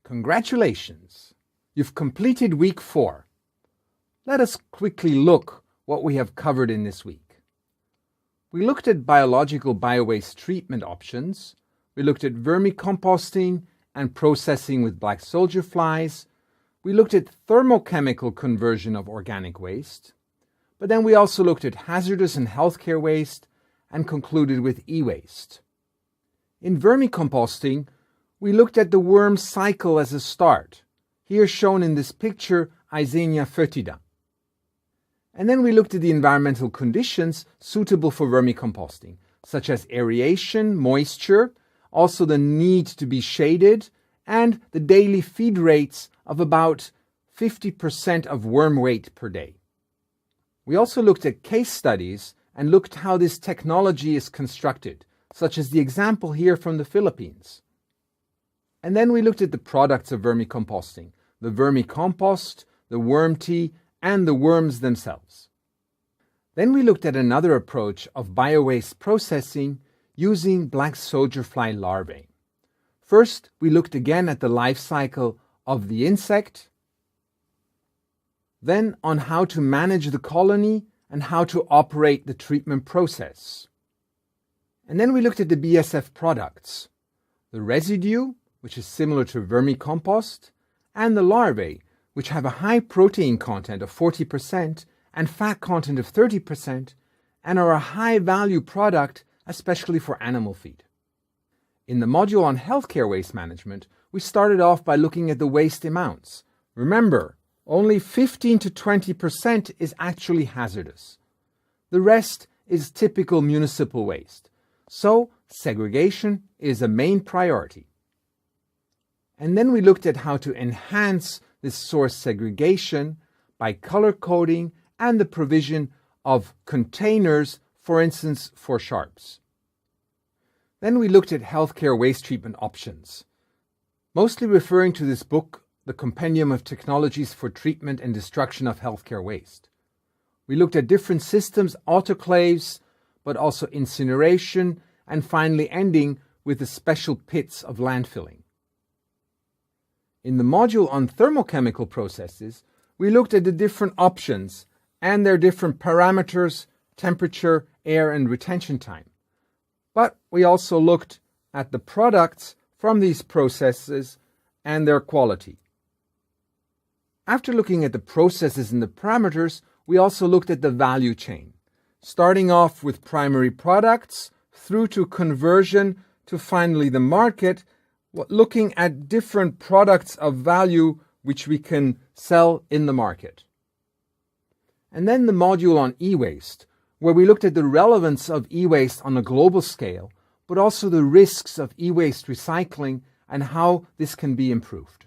Congratulations! You've completed week 4. Let us quickly look what we have covered in this week. We looked at biological biowaste treatment options. We looked at vermicomposting and processing with black soldier flies. We looked at thermochemical conversion of organic waste. But then we also looked at hazardous and healthcare waste and concluded with e-waste. In vermicomposting, we looked at the worm cycle as a start, here shown in this picture, Eisenia foetida. And then we looked at the environmental conditions suitable for vermicomposting, such as aeration, moisture, also the need to be shaded, and the daily feed rates of about 50% of worm weight per day. We also looked at case studies and looked how this technology is constructed, such as the example here from the Philippines. And then we looked at the products of vermicomposting, the vermicompost, the worm tea, and the worms themselves. Then we looked at another approach of biowaste processing using black soldier fly larvae. First, we looked again at the life cycle of the insect, then on how to manage the colony and how to operate the treatment process. And then we looked at the BSF products, the residue, which is similar to vermicompost, and the larvae, which have a high protein content of 40% and fat content of 30%, and are a high-value product, especially for animal feed. In the module on healthcare waste management, we started off by looking at the waste amounts. Remember, only 15 to 20% is actually hazardous. The rest is typical municipal waste. So, segregation is a main priority. And then we looked at how to enhance this source segregation by color coding and the provision of containers, for instance, for sharps. Then we looked at healthcare waste treatment options, mostly referring to this book, The Compendium of Technologies for Treatment and Destruction of Healthcare Waste. We looked at different systems, autoclaves, but also incineration, and finally ending with the special pits of landfilling. In the module on thermochemical processes, we looked at the different options and their different parameters, temperature, air, and retention time. But we also looked at the products from these processes and their quality. After looking at the processes and the parameters, we also looked at the value chain, starting off with primary products through to conversion to finally the market, looking at different products of value which we can sell in the market. And then the module on e-waste, where we looked at the relevance of e-waste on a global scale, but also the risks of e-waste recycling and how this can be improved.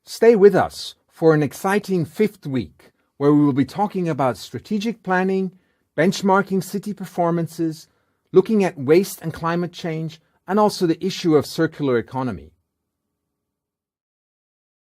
Stay with us for an exciting 5th week, where we will be talking about strategic planning, benchmarking city performances, looking at waste and climate change, and also the issue of circular economy.